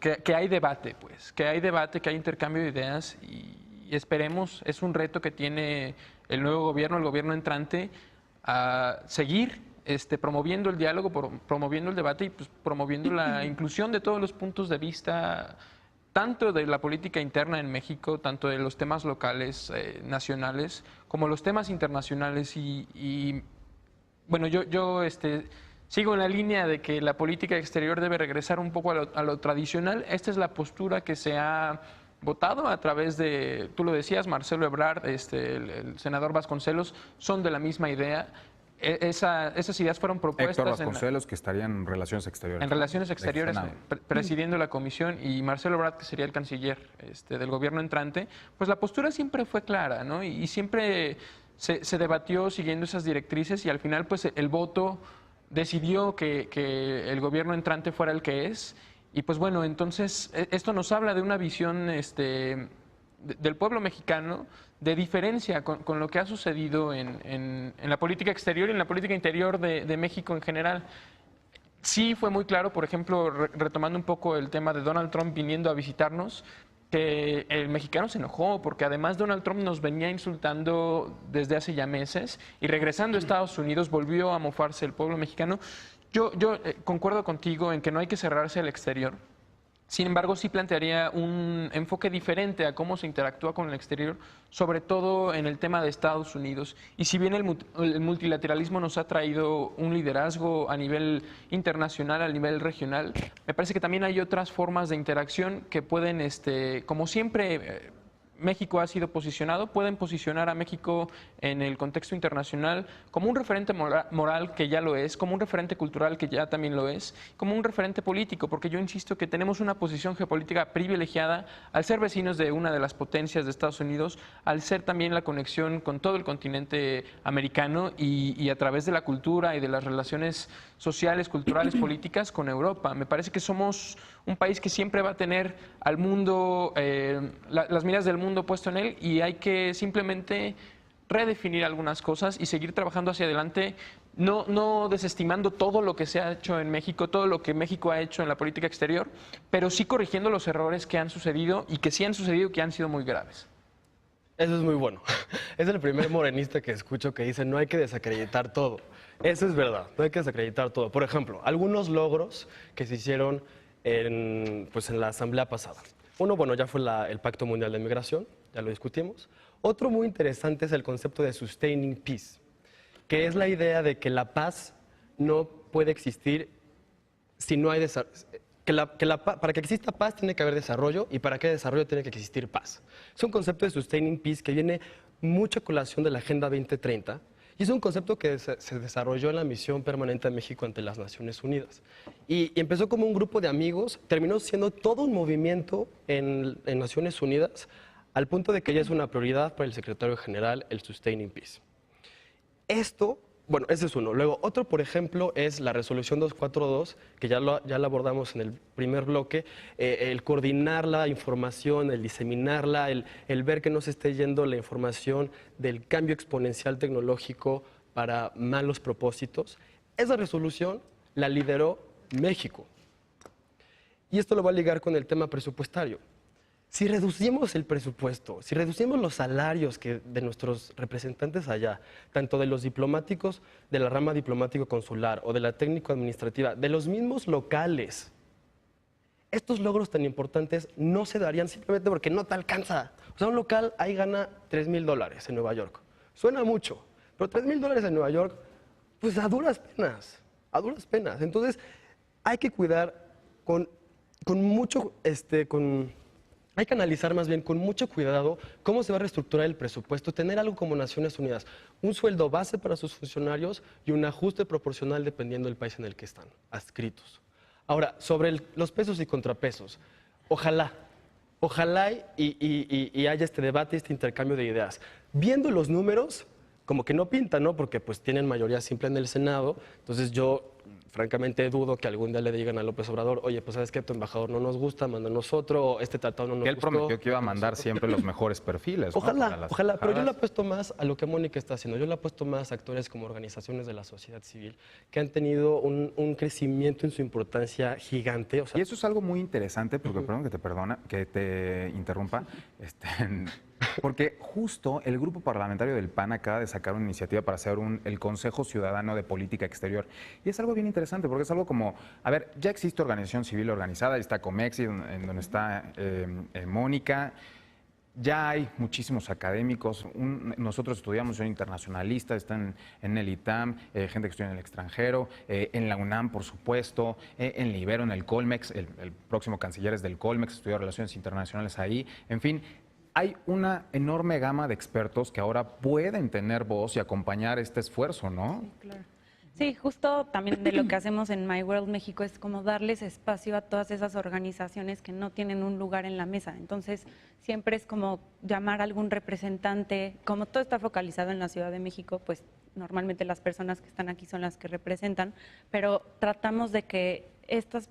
que hay debate, pues, que hay debate, que hay intercambio de ideas y esperemos, es un reto que tiene el nuevo gobierno, el gobierno entrante, a seguir promoviendo el diálogo, promoviendo el debate y pues, promoviendo la inclusión de todos los puntos de vista, tanto de la política interna en México, tanto de los temas locales, nacionales, como los temas internacionales. Y bueno, yo sigo en la línea de que la política exterior debe regresar un poco a lo tradicional. Esta es la postura que se ha votado a través de, tú lo decías, Marcelo Ebrard, el senador Vasconcelos, son de la misma idea. esas ideas fueron propuestas Héctor Vasconcelos, que estaría en Relaciones Exteriores. en Relaciones Del Exteriores, Senado. presidiendo la comisión, y Marcelo Ebrard, que sería el canciller del gobierno entrante, pues la postura siempre fue clara, ¿no? Y siempre se debatió siguiendo esas directrices, y al final pues el voto decidió que el gobierno entrante fuera el que es. Y pues bueno, entonces esto nos habla de una visión del pueblo mexicano, de diferencia con lo que ha sucedido en la política exterior y en la política interior de México en general. Sí fue muy claro, por ejemplo, retomando un poco el tema de Donald Trump viniendo a visitarnos, que el mexicano se enojó porque además Donald Trump nos venía insultando desde hace ya meses, y regresando a Estados Unidos volvió a mofarse el pueblo mexicano. Yo concuerdo contigo en que no hay que cerrarse al exterior. Sin embargo, sí plantearía un enfoque diferente a cómo se interactúa con el exterior, sobre todo en el tema de Estados Unidos. Y si bien el multilateralismo nos ha traído un liderazgo a nivel internacional, a nivel regional, me parece que también hay otras formas de interacción que pueden, como siempre, México ha sido posicionado, pueden posicionar a México en el contexto internacional como un referente moral, que ya lo es, como un referente cultural, que ya también lo es, como un referente político, porque yo insisto que tenemos una posición geopolítica privilegiada al ser vecinos de una de las potencias de Estados Unidos, al ser también la conexión con todo el continente americano y a través de la cultura y de las relaciones sociales, culturales, políticas con Europa. Me parece que somos un país que siempre va a tener al mundo, las miras del mundo puesto en él, y hay que simplemente redefinir algunas cosas y seguir trabajando hacia adelante, no desestimando todo lo que se ha hecho en México, todo lo que México ha hecho en la política exterior, pero sí corrigiendo los errores que han sucedido y que sí han sucedido, que han sido muy graves. Eso es muy bueno. Es el primer morenista que escucho que dice no hay que desacreditar todo. Eso es verdad, no hay que desacreditar todo. Por ejemplo, algunos logros que se hicieron en la asamblea pasada. Uno, bueno, ya fue el Pacto Mundial de Migración, ya lo discutimos. Otro muy interesante es el concepto de sustaining peace, que es la idea de que la paz no puede existir si no hay desarrollo. Para que exista paz tiene que haber desarrollo, y para que haya desarrollo tiene que existir paz. Es un concepto de sustaining peace que viene mucha colación de la Agenda 2030, y es un concepto que se desarrolló en la Misión Permanente de México ante las Naciones Unidas. Y empezó como un grupo de amigos, terminó siendo todo un movimiento en Naciones Unidas, al punto de que ya es una prioridad para el secretario general el Sustaining Peace. Esto, bueno, ese es uno. Luego, otro, por ejemplo, es la resolución 242, que ya la abordamos en el primer bloque, el coordinar la información, el diseminarla, el ver que no se esté yendo la información del cambio exponencial tecnológico para malos propósitos. Esa resolución la lideró México. Y esto lo va a ligar con el tema presupuestario. Si reducimos el presupuesto, si reducimos los salarios de nuestros representantes allá, tanto de los diplomáticos de la rama diplomático-consular o de la técnico-administrativa, de los mismos locales, estos logros tan importantes no se darían simplemente porque no te alcanza. O sea, un local ahí gana $3,000 en Nueva York. Suena mucho, pero $3,000 en Nueva York, pues a duras penas, a duras penas. Entonces, hay que cuidar hay que analizar más bien con mucho cuidado cómo se va a reestructurar el presupuesto, tener algo como Naciones Unidas, un sueldo base para sus funcionarios y un ajuste proporcional dependiendo del país en el que están adscritos. Ahora, sobre los pesos y contrapesos, ojalá y haya este debate, este intercambio de ideas. Viendo los números, como que no pinta, ¿no? Porque pues tienen mayoría simple en el Senado, entonces yo francamente dudo que algún día le digan a López Obrador, oye, pues sabes que tu embajador no nos gusta, mándanos otro, o este tratado no nos Que él gustó. prometió que iba a mandar siempre los mejores perfiles. ¿no? Ojalá, pero yo le apuesto más a lo que Mónica está haciendo. Yo le apuesto más a actores como organizaciones de la sociedad civil que han tenido un crecimiento en su importancia gigante. O sea, Y eso es algo muy interesante, porque perdón que te interrumpa, porque justo el grupo parlamentario del PAN acaba de sacar una iniciativa para hacer el Consejo Ciudadano de Política Exterior. Y es algo bien interesante, porque es algo como, a ver, ya existe organización civil organizada, está Comexi, en donde está Mónica. Ya hay muchísimos académicos, nosotros estudiamos, soy internacionalista, están en el ITAM, gente que estudia en el extranjero, en la UNAM, por supuesto, en la Ibero, en el Colmex, el próximo canciller es del Colmex, estudia Relaciones Internacionales ahí, en fin. hay una enorme gama de expertos que ahora pueden tener voz y acompañar este esfuerzo, ¿no? Sí, claro. Sí, justo también de lo que hacemos en My World México es como darles espacio a todas esas organizaciones que no tienen un lugar en la mesa. Entonces, siempre es como llamar a algún representante, como todo está focalizado en la Ciudad de México, pues normalmente las personas que están aquí son las que representan, pero tratamos de que estas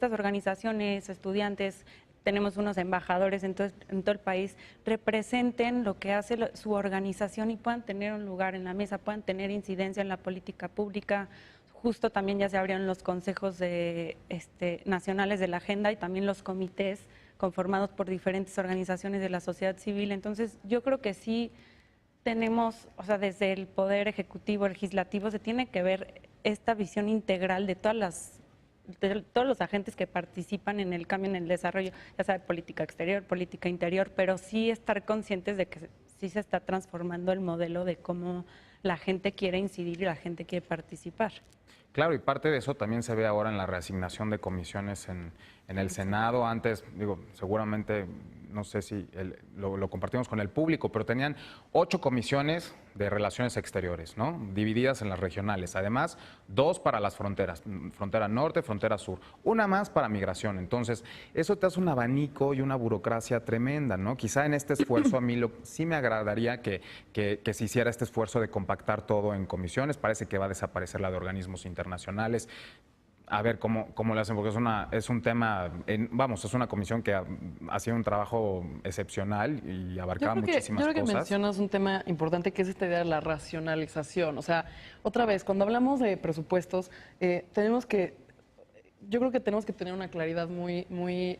organizaciones, estudiantes, tenemos unos embajadores en todo el país, representen lo que hace su organización y puedan tener un lugar en la mesa, puedan tener incidencia en la política pública. Justo también ya se abrieron los consejos nacionales de la agenda y también los comités conformados por diferentes organizaciones de la sociedad civil. Entonces, yo creo que sí tenemos, o sea, desde el poder ejecutivo, legislativo, se tiene que ver esta visión integral de todos los agentes que participan en el cambio, en el desarrollo, ya sea de política exterior, política interior, pero sí estar conscientes de que sí se está transformando el modelo de cómo la gente quiere incidir y la gente quiere participar. Claro, y parte de eso también se ve ahora en la reasignación de comisiones en el Senado. Antes, digo, seguramente, no sé si lo compartimos con el público, pero tenían 8 comisiones de relaciones exteriores, ¿no? Divididas en las regionales. Además, 2 para las fronteras, frontera norte, frontera sur. Una más para migración. Entonces, eso te hace un abanico y una burocracia tremenda, ¿no? Quizá en este esfuerzo a mí sí me agradaría que se hiciera este esfuerzo de compactar todo en comisiones. Parece que va a desaparecer la de organismos internacionales. A ver cómo lo hacen, porque es un tema, es una comisión que ha sido un trabajo excepcional y abarcaba muchísimas cosas. Yo creo que mencionas un tema importante que es esta idea de la racionalización. O sea, otra vez, cuando hablamos de presupuestos, yo creo que tenemos que tener una claridad muy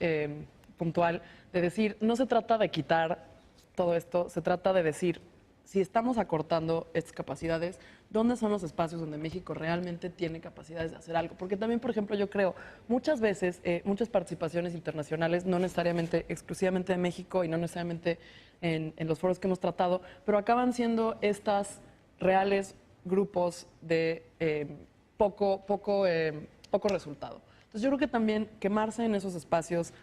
puntual de decir, no se trata de quitar todo esto, se trata de decir, si estamos acortando estas capacidades, ¿dónde son los espacios donde México realmente tiene capacidades de hacer algo? Porque también, por ejemplo, yo creo, muchas veces, muchas participaciones internacionales, no necesariamente exclusivamente de México y no necesariamente en los foros que hemos tratado, pero acaban siendo estas reales grupos de poco resultado. Entonces yo creo que también quemarse en esos espacios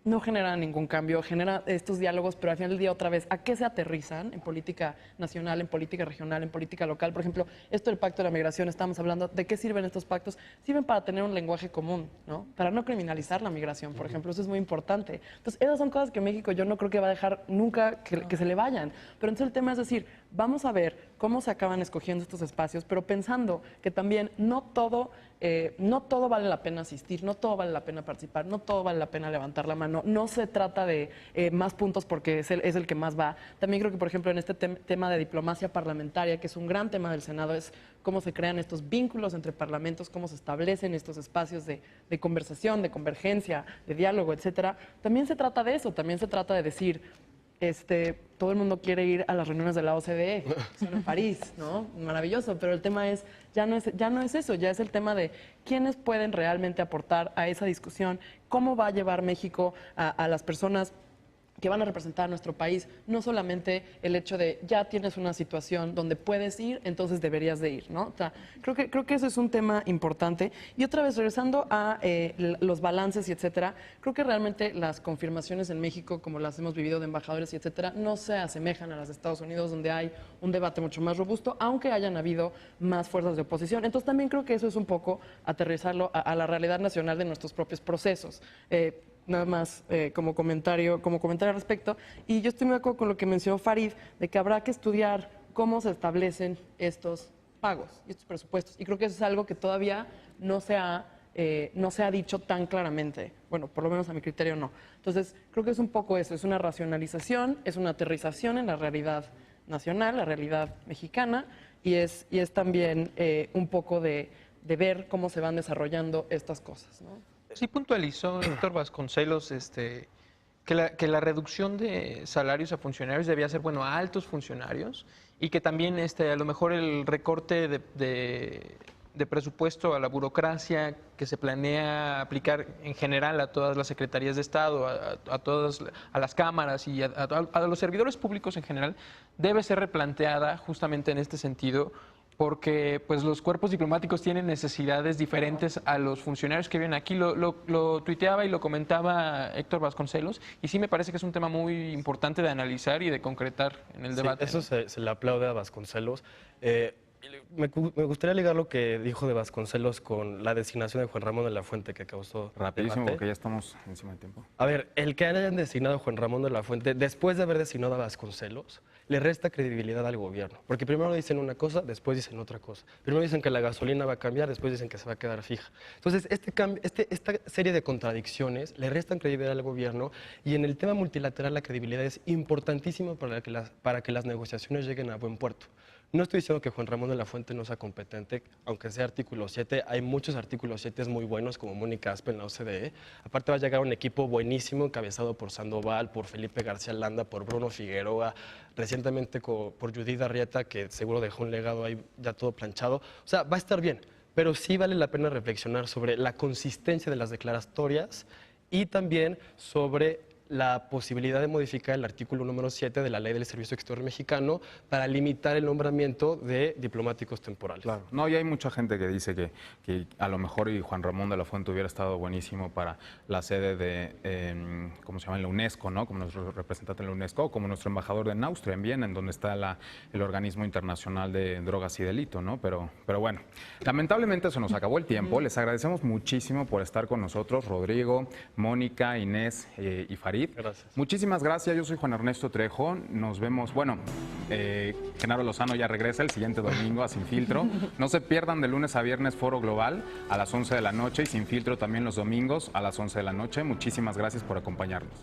no genera ningún cambio, genera estos diálogos, pero al final del día, otra vez, ¿a qué se aterrizan en política nacional, en política regional, en política local? Por ejemplo, esto del Pacto de la Migración, estamos hablando, ¿de qué sirven estos pactos? Sirven para tener un lenguaje común, ¿no? Para no criminalizar la migración, por ejemplo, eso es muy importante. Entonces, esas son cosas que México yo no creo que va a dejar nunca que se le vayan. Pero entonces el tema es decir, vamos a ver cómo se acaban escogiendo estos espacios, pero pensando que también no todo vale la pena asistir, no todo vale la pena participar, no todo vale la pena levantar la mano, no se trata de más puntos porque es el que más va. También creo que, por ejemplo, en este tema de diplomacia parlamentaria, que es un gran tema del Senado, es cómo se crean estos vínculos entre parlamentos, cómo se establecen estos espacios de conversación, de convergencia, de diálogo, etcétera. También se trata de eso, también se trata de decir, todo el mundo quiere ir a las reuniones de la OCDE, son en París, ¿no? Maravilloso, pero el tema es, ya no es eso, ya es el tema de quiénes pueden realmente aportar a esa discusión, cómo va a llevar México a las personas que van a representar a nuestro país, no solamente el hecho de ya tienes una situación donde puedes ir, entonces deberías de ir, ¿no? O sea, creo que eso es un tema importante. Y otra vez, regresando a los balances y etcétera, creo que realmente las confirmaciones en México, como las hemos vivido de embajadores y etcétera, no se asemejan a las de Estados Unidos, donde hay un debate mucho más robusto, aunque hayan habido más fuerzas de oposición. Entonces también creo que eso es un poco aterrizarlo a la realidad nacional de nuestros propios procesos. Nada más como comentario al respecto. Y yo estoy muy de acuerdo con lo que mencionó Farid, de que habrá que estudiar cómo se establecen estos pagos y estos presupuestos. Y creo que eso es algo que todavía no se ha dicho tan claramente. Bueno, por lo menos a mi criterio no. Entonces, creo que es un poco eso, es una racionalización, es una aterrización en la realidad nacional, la realidad mexicana, y es también un poco de ver cómo se van desarrollando estas cosas, ¿no? Sí puntualizó Héctor Vasconcelos que la reducción de salarios a funcionarios debía ser, bueno, a altos funcionarios y que también a lo mejor el recorte de presupuesto a la burocracia que se planea aplicar en general a todas las secretarías de Estado, a las cámaras y a los servidores públicos en general, debe ser replanteada justamente en este sentido, porque pues los cuerpos diplomáticos tienen necesidades diferentes a los funcionarios que viven aquí. Lo tuiteaba y lo comentaba Héctor Vasconcelos, y sí me parece que es un tema muy importante de analizar y de concretar en el debate. Eso ¿no? se le aplaude a Vasconcelos. Me gustaría ligar lo que dijo de Vasconcelos con la designación de Juan Ramón de la Fuente que causó Rapidísimo, debate. porque ya estamos encima de tiempo. A ver, el que hayan designado a Juan Ramón de la Fuente después de haber designado a Vasconcelos le resta credibilidad al gobierno, porque primero dicen una cosa, después dicen otra cosa. Primero dicen que la gasolina va a cambiar, después dicen que se va a quedar fija. Entonces, esta serie de contradicciones le restan credibilidad al gobierno, y en el tema multilateral la credibilidad es importantísima para que las negociaciones lleguen a buen puerto. No estoy diciendo que Juan Ramón de la Fuente no sea competente, aunque sea artículo 7. Hay muchos artículos 7 muy buenos, como Mónica Aspe en la OCDE. Aparte va a llegar un equipo buenísimo, encabezado por Sandoval, por Felipe García Landa, por Bruno Figueroa, recientemente por Judith Arrieta, que seguro dejó un legado ahí ya todo planchado. O sea, va a estar bien, pero sí vale la pena reflexionar sobre la consistencia de las declaratorias y también sobre la posibilidad de modificar el artículo número 7 de la Ley del Servicio Exterior Mexicano para limitar el nombramiento de diplomáticos temporales. Claro. No, y hay mucha gente que dice que a lo mejor y Juan Ramón de la Fuente hubiera estado buenísimo para la sede de, ¿cómo se llama?, en la UNESCO, ¿no? Como nuestro representante en la UNESCO, o como nuestro embajador en Austria, en Viena, en donde está el Organismo Internacional de Drogas y Delito, ¿no? Pero bueno, lamentablemente se nos acabó el tiempo. Les agradecemos muchísimo por estar con nosotros, Rodrigo, Mónica, Inés y Farid. Gracias. Muchísimas gracias. Yo soy Juan Ernesto Trejo. Nos vemos. Bueno, Genaro Lozano ya regresa el siguiente domingo a Sin Filtro. No se pierdan de lunes a viernes Foro Global a las 11 de la noche y Sin Filtro también los domingos a las 11 de la noche. Muchísimas gracias por acompañarnos.